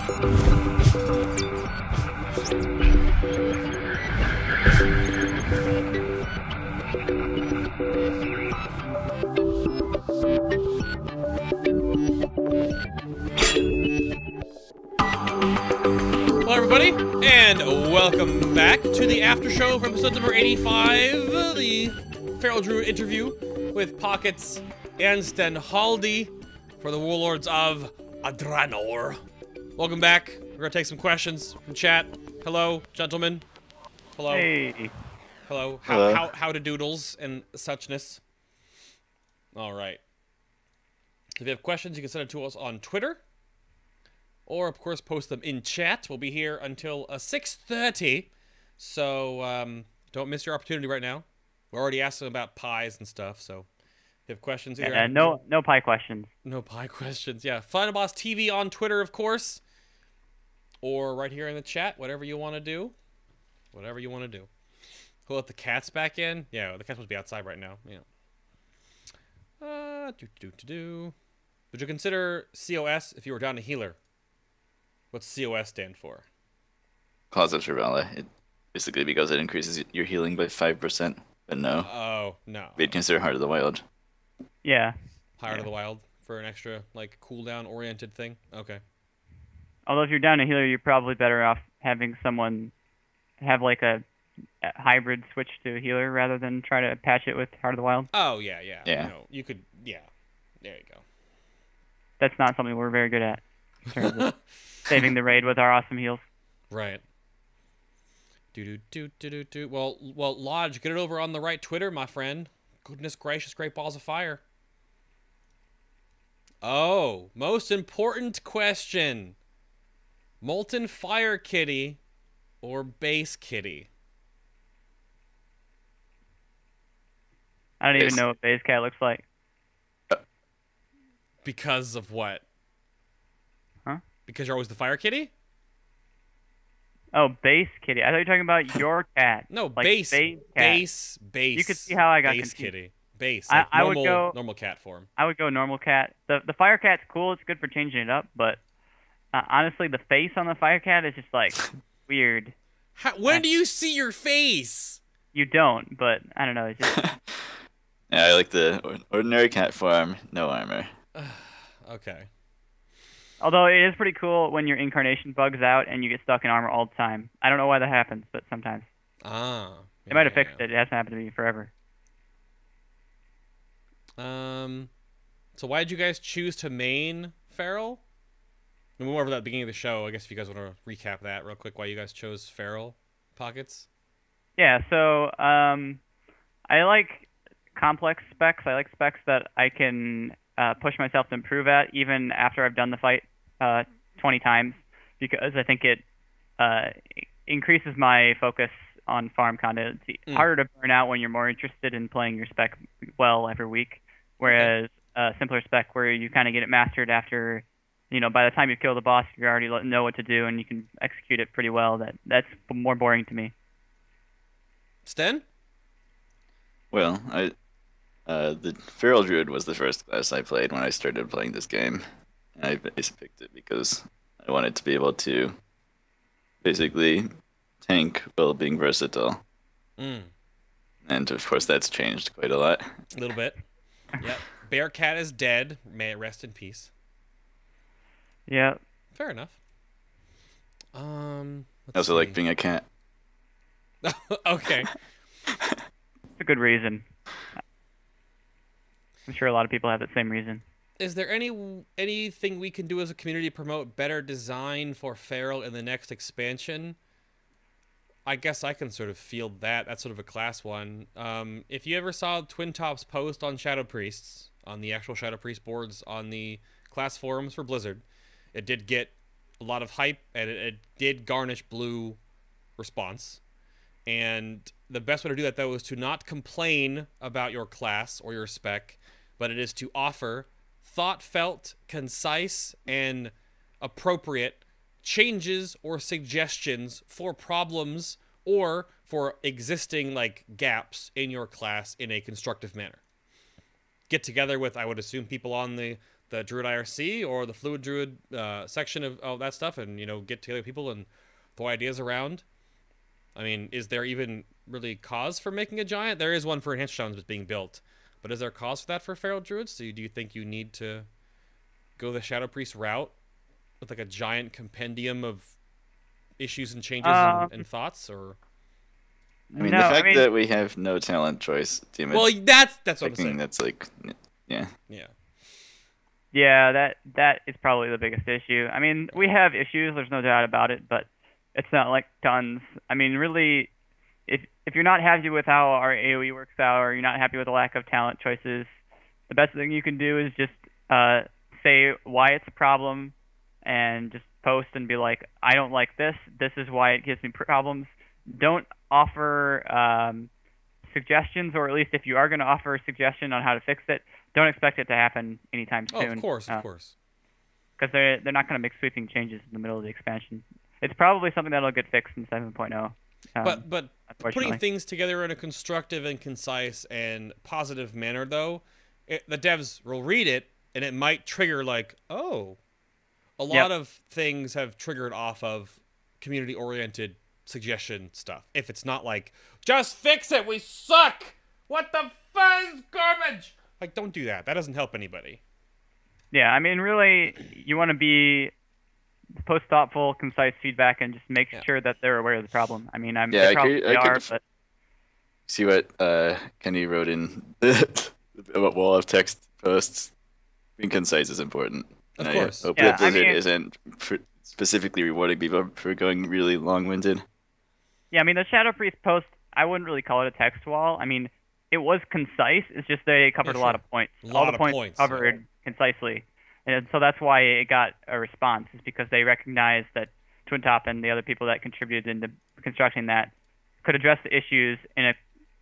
Hello, everybody, and welcome back to the after show for episode number 85, the Feral Druid interview with Pawkets and Stenhaldi for the Warlords of Draenor. Welcome back. We're gonna take some questions from chat. Hello, gentlemen. Hello. Hey. Hello. Hello. How to doodles and suchness. All right. If you have questions, you can send it to us on Twitter. Or, of course, post them in chat. We'll be here until 6:30. So, don't miss your opportunity right now. We're already asking about pies and stuff, so if you have questions... No pie questions. No pie questions, yeah. FinalBossTV on Twitter, of course. Or right here in the chat, whatever you want to do. Whatever you want to do. We'll let the cats back in. Yeah, the cats must be outside right now. Yeah. Would you consider COS if you were down to healer? What's COS stand for? Closet Trivella. It basically because it increases your healing by 5%. But no. Oh, no. We'd consider Heart of the Wild. Yeah. Heart of the Wild for an extra, like, cooldown oriented thing? Okay. Although if you're down a healer, you're probably better off having someone have, like, a hybrid switch to a healer rather than try to patch it with Heart of the Wild. Oh, yeah. Yeah. You know, you could, yeah. There you go. That's not something we're very good at in terms of saving the raid with our awesome heals. Right. Well, Lodge, get it over on the right Twitter, my friend. Goodness gracious, great balls of fire. Oh, most important question. Molten Fire Kitty or Base Kitty? I don't even know what base cat looks like. Because of what? Huh? Because you're always the Fire Kitty? Oh, base kitty. I thought you were talking about your cat. No, like base. Base. You could see how I got base confused. kitty. Base. I Like would go normal cat form. I would go normal cat. The fire cat's cool. It's good for changing it up, but honestly, the face on the fire cat is just like weird. When do you see your face? You don't, but I don't know. It's just Yeah, I like the ordinary cat form, no armor. Okay. although it is pretty cool when your incarnation bugs out and you get stuck in armor all the time. I don't know why that happens, but sometimes. Ah. They might have fixed it. It hasn't happened to me forever. So why did you guys choose to main Feral? We went over that at the beginning of the show. I guess if you guys want to recap that real quick, why you guys chose Feral Pockets? Yeah, so I like complex specs. I like specs that I can push myself to improve at even after I've done the fight 20 times, because I think it increases my focus on farm content. It's harder to burn out when you're more interested in playing your spec well every week, whereas a simpler spec where you kind of get it mastered after, you know, by the time you kill the boss, you already know what to do and you can execute it pretty well. That's more boring to me. Sten? Well, the Feral Druid was the first class I played when I started playing this game. And I basically picked it because I wanted to be able to basically tank while being versatile. And of course that's changed quite a lot. A little bit. Yep. Bearcat is dead. May it rest in peace. Yeah. Fair enough. I also like being a cat. Okay. It's a good reason. I'm sure a lot of people have that same reason. Is there anything we can do as a community to promote better design for Feral in the next expansion? I guess I can sort of field that. That's sort of a class one. If you ever saw Twin Top's post on Shadow Priests, on the actual Shadow Priest boards on the class forums for Blizzard, it did get a lot of hype, and it did garnish blue response. And the best way to do that, though, is to not complain about your class or your spec, but it is to offer thought-felt, concise, and appropriate changes or suggestions for problems or for existing, like, gaps in your class in a constructive manner. Get together with, I would assume, people on the the Druid IRC or the Fluid Druid section of that stuff, and get together with people and throw ideas around. I mean, is there even really cause for making a giant? There is one for Enhanced Challenges being built, but is there cause for that for Feral Druids? So do you think you need to go the Shadow Priest route with like a giant compendium of issues and changes and thoughts, or? I mean, the fact that we have no talent choice, well, that's what I'm saying. That's like, yeah. Yeah, that is probably the biggest issue. I mean, we have issues, there's no doubt about it, but it's not like tons. I mean, really, if you're not happy with how our AoE works out, or you're not happy with the lack of talent choices, the best thing you can do is just say why it's a problem, and just post and be like, I don't like this. This is why it gives me problems. Don't offer suggestions, or at least if you are going to offer a suggestion on how to fix it, don't expect it to happen anytime soon. Oh, of course. Because they're not going to make sweeping changes in the middle of the expansion. It's probably something that'll get fixed in 7.0. But putting things together in a constructive and concise and positive manner, though, the devs will read it, and it might trigger like, oh, a lot of things have triggered off of community-oriented suggestion stuff. If it's not like, just fix it, we suck! What the fuzz garbage? Like, don't do that. That doesn't help anybody. Yeah, I mean, really, you want to be post thoughtful, concise feedback, and just make sure that they're aware of the problem. I mean, they probably are, but see what Kenny wrote in about wall of text posts. Being concise is important. Of course. I hope that Blizzard isn't specifically rewarding people for going really long-winded. Yeah, I mean, the Shadow Priest post, I wouldn't really call it a text wall. I mean, it was concise. It's just they covered a lot of points. All the points covered concisely. And so that's why it got a response, is because they recognized that Twin Top and the other people that contributed into constructing that could address the issues in a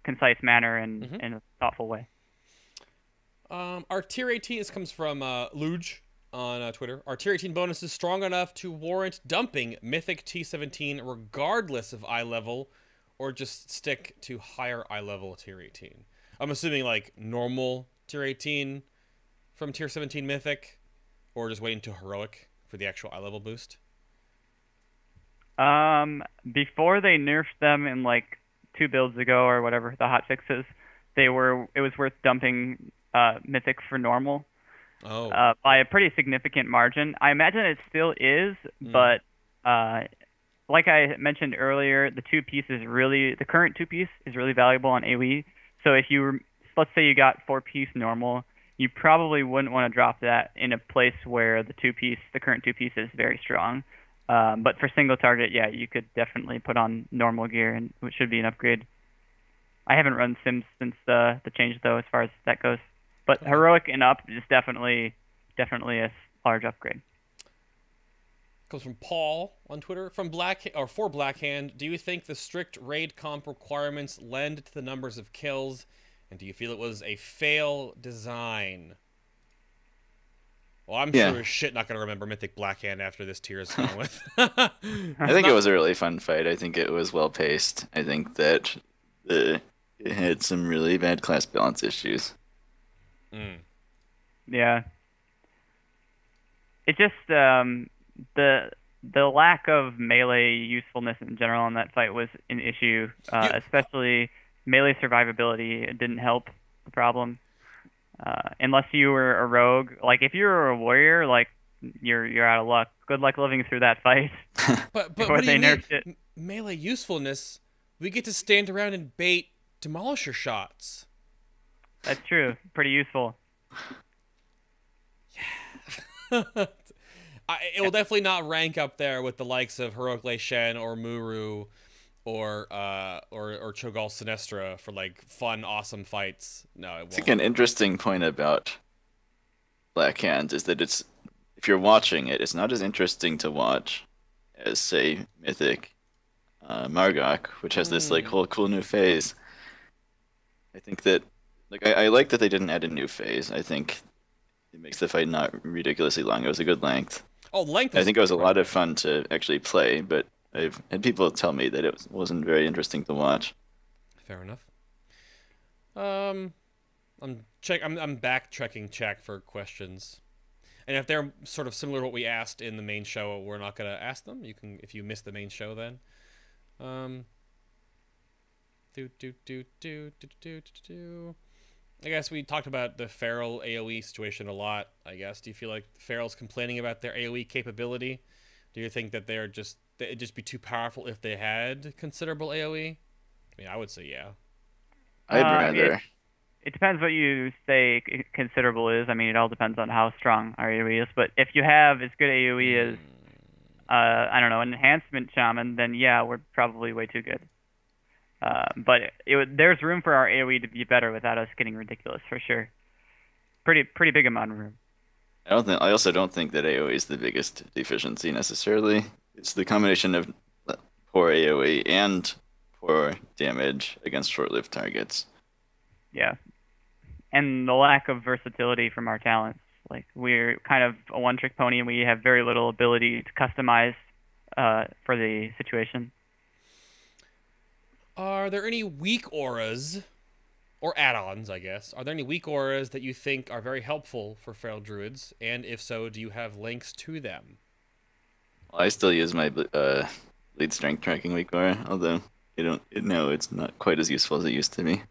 concise manner and in a thoughtful way. Our tier 18, this comes from Luge on Twitter. Our tier 18 bonus is strong enough to warrant dumping Mythic T17 regardless of eye level, or just stick to higher eye level tier 18. I'm assuming like normal tier 18 from tier 17 Mythic, or just waiting to heroic for the actual eye level boost. Before they nerfed them in like 2 builds ago or whatever, the hot fixes, it was worth dumping Mythic for normal. By a pretty significant margin. I imagine it still is, but like I mentioned earlier, the current 2-piece is really valuable on AoE. So if let's say you got 4-piece normal, you probably wouldn't want to drop that in a place where the current 2-piece is very strong. But for single target, yeah, you could definitely put on normal gear, and it should be an upgrade. I haven't run Sims since the change, though, as far as that goes. But heroic and up is definitely a large upgrade. Comes from Paul on Twitter. For Blackhand, do you think the strict raid comp requirements lend to the numbers of kills, and do you feel it was a fail design? Well, I'm sure as shit not going to remember Mythic Blackhand after this tier is gone with. I think it was a really fun fight. I think it was well paced. I think that it had some really bad class balance issues. Yeah. It just the lack of melee usefulness in general in that fight was an issue. Especially melee survivability didn't help the problem. Unless you were a rogue, like if you were a warrior, like you're out of luck. Good luck living through that fight. but what do you mean? Melee usefulness? We get to stand around and bait demolisher shots. That's true. Pretty useful. Yeah. It will definitely not rank up there with the likes of Heroic Lei Shen or Muru or Cho'Gall Sinestra for like fun, awesome fights. No, it won't. I think an interesting point about Blackhand is that if you're watching it, it's not as interesting to watch as, say, Mythic Margok, which has this like whole cool new phase. I think that I like that they didn't add a new phase. I think it makes the fight not ridiculously long. It was a good length. Oh, length! I think it was a lot of fun to actually play, but I've had people tell me that it wasn't very interesting to watch. Fair enough. I'm backtracking for questions. And if they're sort of similar to what we asked in the main show, we're not going to ask them. You can, if you missed the main show, then. I guess we talked about the Feral AoE situation a lot, I guess. Do you feel like Feral's complaining about their AoE capability? Do you think that it'd just be too powerful if they had considerable AoE? I mean, I would say yeah. I'd rather. It depends what you say considerable is. I mean, it all depends on how strong our AoE is. But if you have as good AoE as, I don't know, an enhancement shaman, then yeah, we're probably way too good. But there's room for our AoE to be better without us getting ridiculous, for sure. Pretty big amount of room. I also don't think that AoE is the biggest deficiency necessarily. It's the combination of poor AoE and poor damage against short-lived targets. Yeah. And the lack of versatility from our talents. Like, we're kind of a one-trick pony, and we have very little ability to customize for the situation. Are there any weak auras, or add-ons, I guess? Are there any weak auras that you think are very helpful for Feral Druids? And if so, do you have links to them? Well, I still use my lead strength tracking weak aura, although it's not quite as useful as it used to be.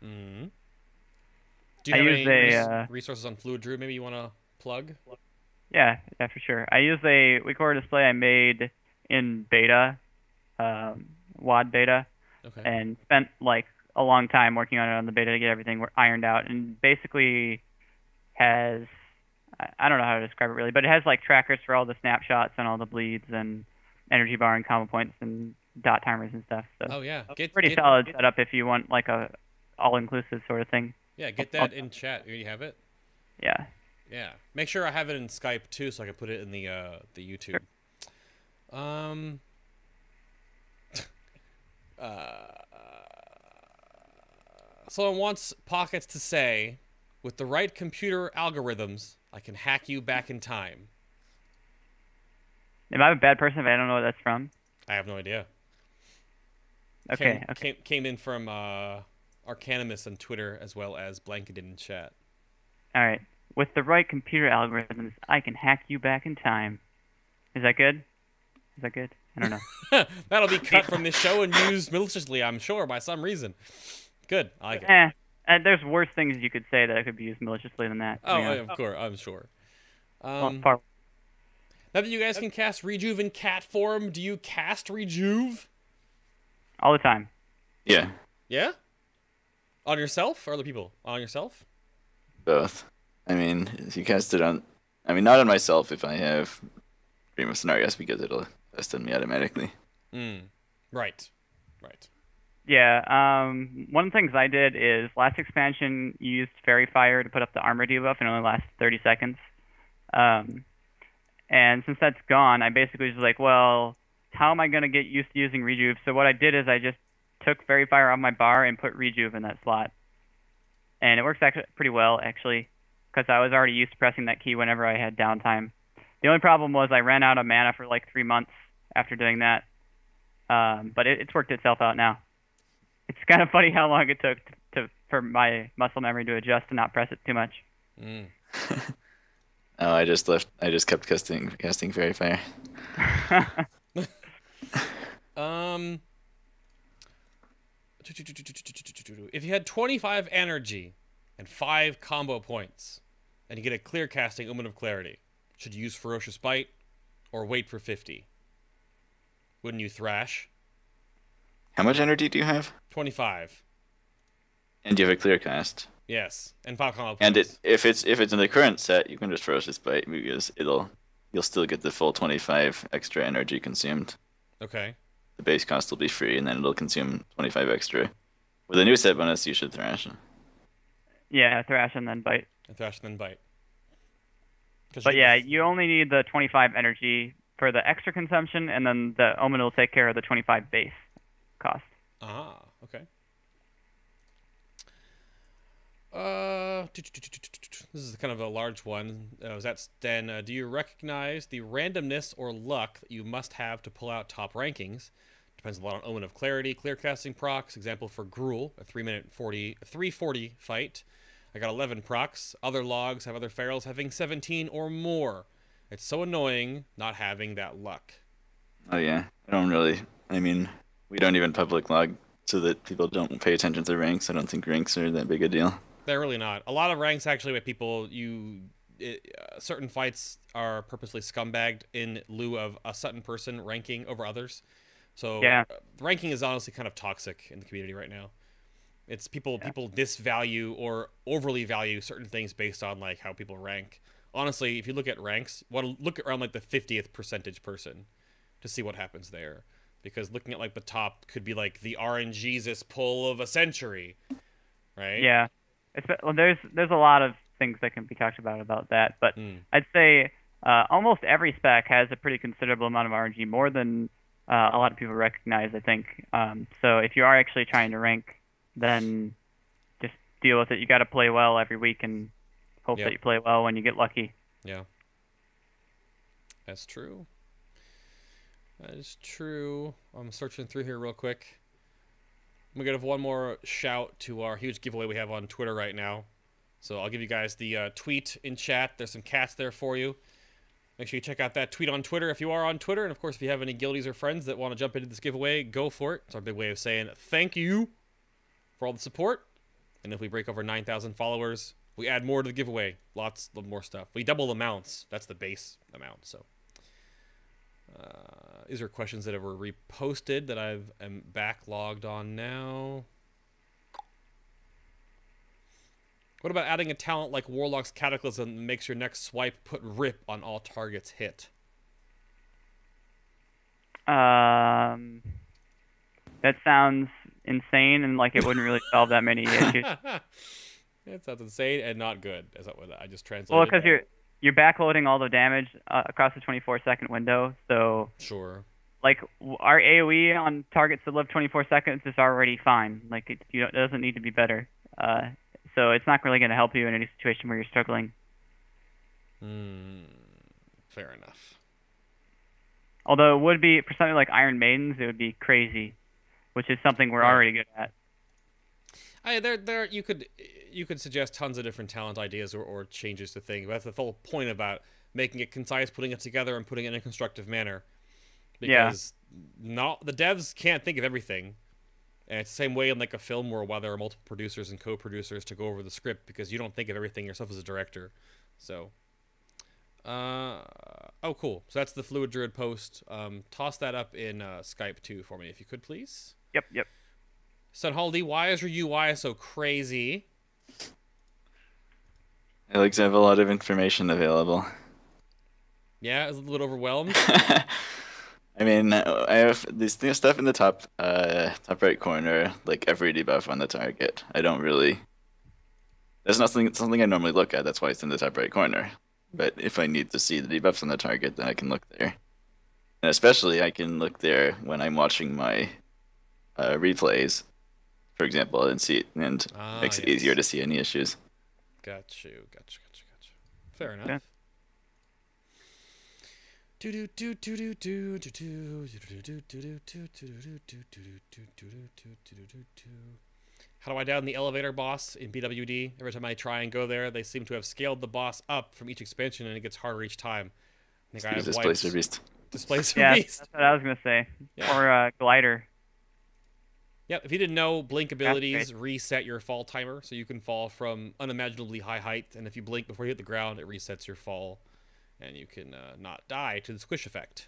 Mm-hmm. Do you have any resources on Fluid Druid maybe you want to plug? Yeah, for sure. I use a weak aura display I made in beta, WAD beta, and spent like a long time working on it on the beta to get everything ironed out. And basically has, I don't know how to describe it really, but it has like trackers for all the snapshots and all the bleeds and energy bar and combo points and dot timers and stuff. So oh yeah, pretty solid setup if you want like a all-inclusive sort of thing. Yeah, get that in chat. You have it? Yeah. Yeah. Make sure I have it in Skype too, so I can put it in the YouTube. Sure. Someone wants Pawkets to say, with the right computer algorithms, I can hack you back in time. Am I a bad person if I don't know what that's from? I have no idea. Okay. Came in from Arcanimus on Twitter as well as Blanketed in chat. All right. With the right computer algorithms, I can hack you back in time. Is that good? I don't know. That'll be cut from this show and used maliciously, I'm sure, by some reason. Good. I like it. There's worse things you could say that could be used maliciously than that. Oh, of course. I'm sure. Now that you guys can cast Rejuve in cat form, do you cast Rejuve? All the time. Yeah. Yeah? On yourself or other people? On yourself? Both. I mean, if you cast it on... I mean, not on myself if I have Prima Scenarios, because it'll cast on me automatically. Right. Yeah, one of the things I did is, last expansion, you used Fairy Fire to put up the armor debuff, and it only lasts 30 seconds. And since that's gone, I basically was like, well, how am I going to get used to using Rejuve? So what I did is I just took Fairy Fire off my bar and put Rejuve in that slot. And it works actually pretty well, actually, because I was already used to pressing that key whenever I had downtime. The only problem was I ran out of mana for like 3 months after doing that. But it's worked itself out now. It's kind of funny how long it took for my muscle memory to adjust to not press it too much. Oh, I just kept casting Fairy Fire. If you had 25 energy and 5 combo points, and you get a clear casting Omen of Clarity, should you use Ferocious Bite or wait for 50? Wouldn't you thrash? How much energy do you have? 25. And you have a clear cast. Yes, and 5 combo points. And if it's in the current set, you can just Ferocious Bite because you'll still get the full 25 extra energy consumed. Okay. The base cost will be free, and then it'll consume 25 extra. With a new set bonus, you should thrash. Yeah, thrash and then bite. But yeah, you only need the 25 energy for the extra consumption, and then the Omen will take care of the 25 base cost. Ah, okay. This is kind of a large one. Is that Sten? Do you recognize the randomness or luck that you must have to pull out top rankings? Depends a lot on Omen of Clarity, clear casting procs. Example for Gruul, a 340 fight. I got 11 procs. Other logs have other ferals having 17 or more. It's so annoying not having that luck. Oh yeah, I don't really. I mean, we don't even public log so that people don't pay attention to ranks. I don't think ranks are that big a deal. They're really not. A lot of ranks actually by people certain fights are purposely scumbagged in lieu of a certain person ranking over others. So Yeah. Ranking is honestly kind of toxic in the community right now. It's people disvalue or overly value certain things based on like how people rank. Honestly, if you look at ranks, look around like the 50th percentage person to see what happens there. Because looking at like the top could be like the RNGesus pull of a century, right? Yeah. Well, there's a lot of things that can be talked about that, but I'd say almost every spec has a pretty considerable amount of RNG, more than a lot of people recognize, I think. So if you are actually trying to rank, then just deal with it. You got to play well every week and hope that you play well when you get lucky. Yeah. That's true. That is true. I'm searching through here real quick. I'm going to give one more shout to our huge giveaway we have on Twitter right now. So I'll give you guys the tweet in chat. There's some cats there for you. Make sure you check out that tweet on Twitter if you are on Twitter. And, of course, if you have any guildies or friends that want to jump into this giveaway, go for it. It's our big way of saying thank you for all the support. And if we break over 9,000 followers, we add more to the giveaway. Lots of more stuff. We double the amounts. That's the base amount. So these are questions that were reposted that I am backlogged on now. What about adding a talent like Warlock's Cataclysm that makes your next swipe put rip on all targets hit? That sounds insane, and like it wouldn't really solve that many issues. It sounds insane and not good. Is that what I just translated? Well, because you're backloading all the damage across the 24-second window, so sure. Like our AOE on targets that live 24 seconds is already fine. Like it doesn't need to be better. So it's not really going to help you in any situation where you're struggling. Fair enough. Although it would be, for something like Iron Maidens, it would be crazy, which is something we're already good at. You could suggest tons of different talent ideas or changes to things. But that's the whole point about making it concise, putting it together, and putting it in a constructive manner. Because the devs can't think of everything. And it's the same way in like a film where while there are multiple producers and co-producers to go over the script because you don't think of everything yourself as a director. So, oh, cool. So that's the Fluid Druid post. Toss that up in Skype too for me if you could, please. Yep. Stenhaldi, why is your UI so crazy? I like to have a lot of information available. Yeah, is it a little overwhelmed? I mean, I have this new stuff in the top right corner, like every debuff on the target. I don't really. There's something I normally look at. That's why it's in the top right corner. But if I need to see the debuffs on the target, then I can look there. And especially, I can look there when I'm watching my replays, for example, and see it, and makes it easier to see any issues. Got you. Fair enough. How do I down the elevator boss in BWD? Every time I try and go there, they seem to have scaled the boss up from each expansion, and it gets harder each time. I think I have Displacer Beast. Displacer Beast. That's what I was gonna say. Yeah. Or Glider. Yep. If you didn't know, blink abilities reset your fall timer, so you can fall from unimaginably high height, and if you blink before you hit the ground, it resets your fall. And you can not die to the squish effect.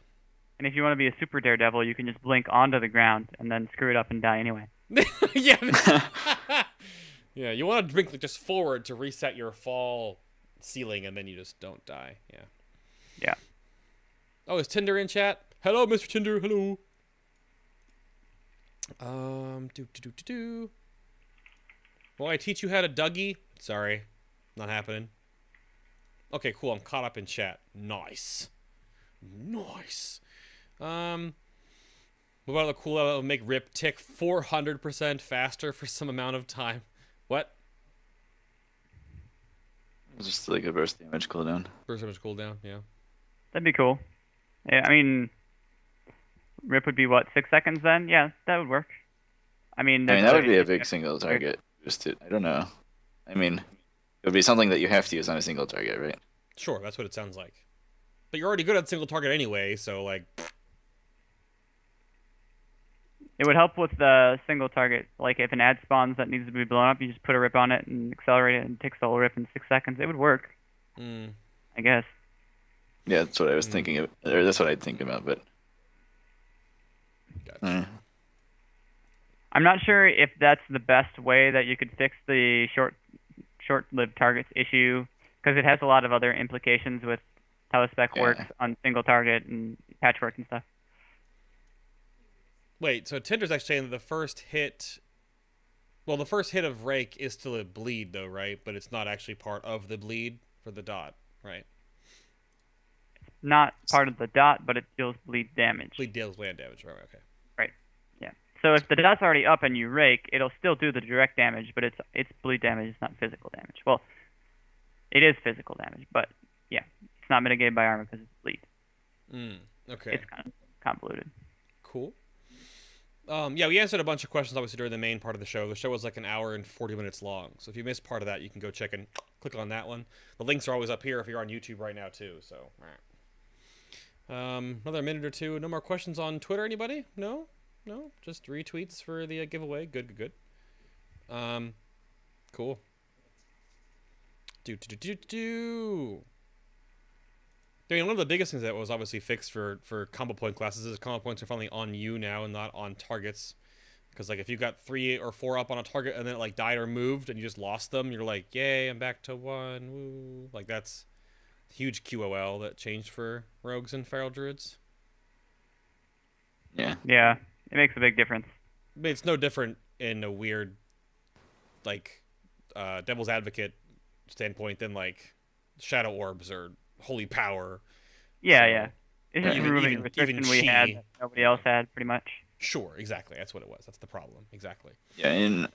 And if you want to be a super daredevil, you can just blink onto the ground and then screw it up and die anyway. Yeah. Yeah, you want to blink just forward to reset your fall ceiling, and then you just don't die. Yeah. Oh, is Tinder in chat? Hello, Mr. Tinder. Hello. Will I teach you how to Dougie? Sorry, not happening. Okay, cool. I'm caught up in chat. Nice. What about the cool that will make Rip tick 400% faster for some amount of time? What? Just like a burst damage cooldown. Burst damage cooldown, yeah. That'd be cool. Yeah, I mean, Rip would be what, 6 seconds then? Yeah, that would work. I mean, that would be a big single target. I don't know. I mean, It would be something that you have to use on a single target, right? Sure, that's what it sounds like. But you're already good at single target anyway, so like. It would help with the single target. Like if an ad spawns that needs to be blown up, you just put a rip on it and accelerate it, and it takes the whole rip in 6 seconds. It would work. I guess. Yeah, that's what I was thinking of, or that's what I'd think about. But Gotcha. I'm not sure if that's the best way that you could fix the short-lived targets issue, because it has a lot of other implications with how the spec works on single target and patchwork and stuff. Wait, so Tinder's actually saying that the first hit of Rake is still a bleed, though, right? But it's not actually part of the bleed for the dot, right? Not part of the dot, but it deals bleed damage. Bleed deals land damage, right? Okay. Right. Yeah. So if the dot's already up and you rake, it'll still do the direct damage, but it's bleed damage. It's not physical damage. Well, it is physical damage, but yeah, it's not mitigated by armor because it's bleed. Okay. It's kind of convoluted. Cool. Yeah, we answered a bunch of questions obviously during the main part of the show. The show was like an hour and 40 minutes long. So if you missed part of that, you can go check and click on that one. The links are always up here if you're on YouTube right now too. So, all right. Another minute or two. No more questions on Twitter, anybody? No? No? Just retweets for the giveaway. Good. Cool. I mean, one of the biggest things that was obviously fixed for combo point classes is combo points are finally on you now and not on targets. Because like if you got 3 or 4 up on a target and then it like died or moved and you just lost them, you're like, yay, I'm back to 1. Woo. Like that's huge QOL that changed for rogues and feral druids. Yeah. Yeah, it makes a big difference. I mean, it's no different in a weird, like, devil's advocate standpoint than like shadow orbs or holy power. Yeah. It's just even- removing even- a restriction even we chi. had that nobody else had, pretty much. Sure, exactly. That's what it was. That's the problem. Exactly. Yeah, in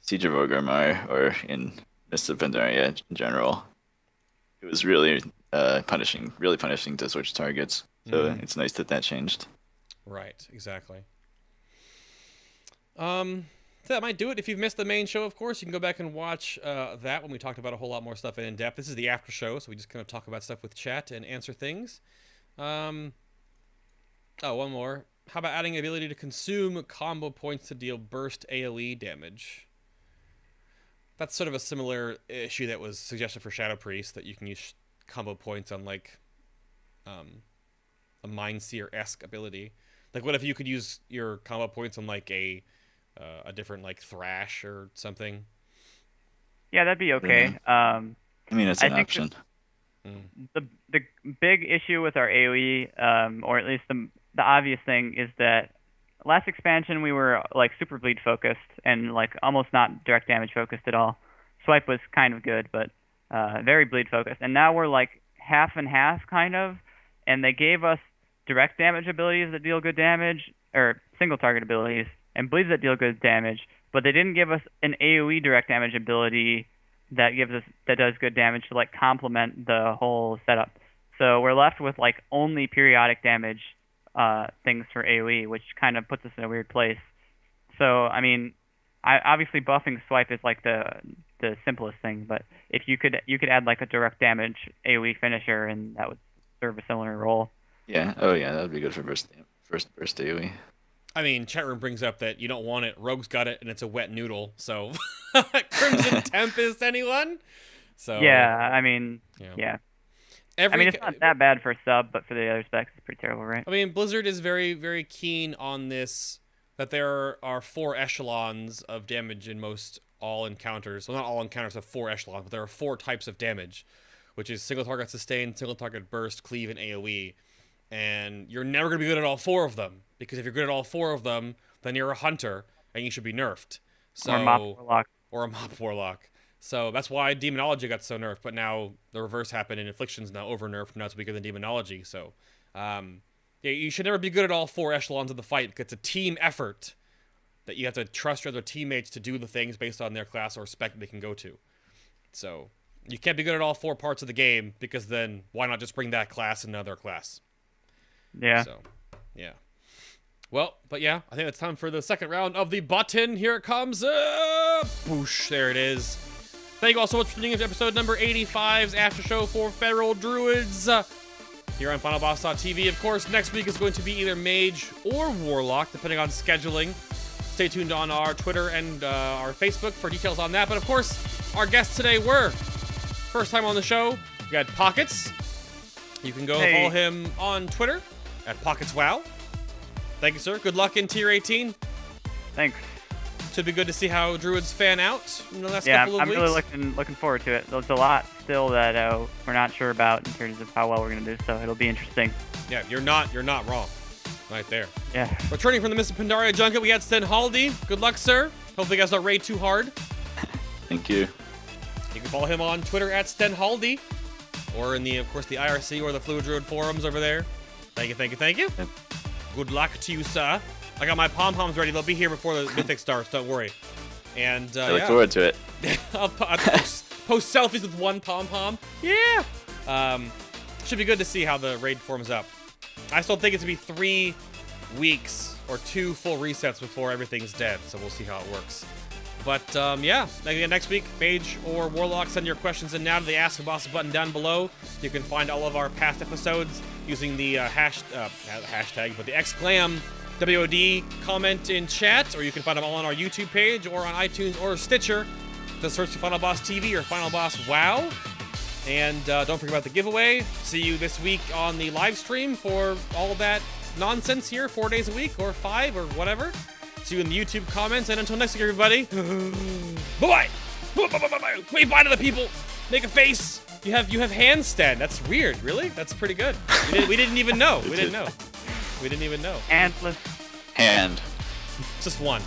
Siege of Orgrimmar, or in Mists of Pandaria in general, it was really punishing to switch targets. So it's nice that that changed. Right, exactly. So that might do it. If you've missed the main show, of course, you can go back and watch that when we talked about a whole lot more stuff in depth. This is the after show, so we just kind of talk about stuff with chat and answer things. Oh, one more. How about adding the ability to consume combo points to deal burst AoE damage? That's sort of a similar issue that was suggested for Shadow Priest, that you can use combo points on like a Mindseer-esque ability. Like, what if you could use your combo points on like a different like Thrash or something? Yeah, that'd be okay. I mean, it's an think option. The big issue with our AoE, or at least the obvious thing, is that last expansion we were like super bleed focused and like almost not direct damage focused at all. Swipe was kind of good, but very bleed focused. And now we're like half and half kind of, and they gave us direct damage abilities that deal good damage, or single target abilities, and bleeds that deal good damage, but they didn't give us an AoE direct damage ability that does good damage to like complement the whole setup. So we're left with like only periodic damage things for AoE, which kind of puts us in a weird place. So I mean, obviously buffing swipe is like the simplest thing, but if you could add like a direct damage AoE finisher, and that would serve a similar role. Yeah. Oh yeah, that would be good for burst AoE. I mean, chat room brings up that you don't want it. Rogue's got it, and it's a wet noodle. So, Crimson Tempest, anyone? So yeah, I mean, yeah. I mean, it's not that bad for sub, but for the other specs, it's pretty terrible, right? I mean, Blizzard is very, very keen on this, that there are 4 echelons of damage in most all encounters. Well, not all encounters have 4 echelons, but there are 4 types of damage, which is single target sustain, single target burst, cleave, and AoE. And you're never going to be good at all 4 of them, because if you're good at all 4 of them, then you're a hunter, and you should be nerfed. So, or a mop warlock. Or a mop warlock. So that's why Demonology got so nerfed, but now the reverse happened, and Affliction's now over-nerfed, now it's weaker than Demonology. So, yeah, you should never be good at all 4 echelons of the fight, because it's a team effort that you have to trust your other teammates to do the things based on their class or spec that they can go to. So, you can't be good at all 4 parts of the game, because then why not just bring that class in another class? Yeah. So, yeah. Well, but yeah, I think it's time for the second round of the button. Here it comes. Boosh, there it is. Thank you all so much for tuning in to episode number 85's After Show for Feral Druids. Here on FinalBoss.tv. Of course, next week is going to be either Mage or Warlock, depending on scheduling. Stay tuned on our Twitter and our Facebook for details on that. But of course, our guests today were, first time on the show, we had Pawkets. You can go follow him on Twitter at PawketsWow. Thank you, sir. Good luck in Tier 18. Thanks. Should be good to see how Druids fan out in the last couple of weeks. Yeah, I'm really looking forward to it. There's a lot still that we're not sure about in terms of how well we're going to do, so it'll be interesting. Yeah, you're not wrong. Right there. Yeah. Returning from the Mr. Pandaria Junket, we had Stenhaldi. Good luck, sir. Hopefully you guys don't raid too hard. Thank you. You can follow him on Twitter at Stenhaldi. Or in of course, the IRC or the Fluid Druid forums over there. Thank you. Yep. Good luck to you, sir. I got my pom-poms ready. They'll be here before the Mythic starts, don't worry. And, I look forward to it. I'll post selfies with one pom-pom. Yeah! Should be good to see how the raid forms up. I still think it's going to be 3 weeks or 2 full resets before everything's dead, so we'll see how it works. But, yeah, again, next week, Mage or Warlock, send your questions in now to the Ask a Boss button down below. You can find all of our past episodes using the hashtag, but the exclam WOD comment in chat, or you can find them all on our YouTube page or on iTunes or Stitcher. Just search for FinalBossTV or FinalBossWow. And don't forget about the giveaway. See you this week on the live stream for all of that nonsense here, 4 days a week or 5 or whatever. See you in the YouTube comments, and until next week, everybody. Bye-bye. Wave bye to the people. Make a face. You have handstand. That's weird. Really? That's pretty good. We didn't even know. We didn't even know. Handless. Hand. Just one.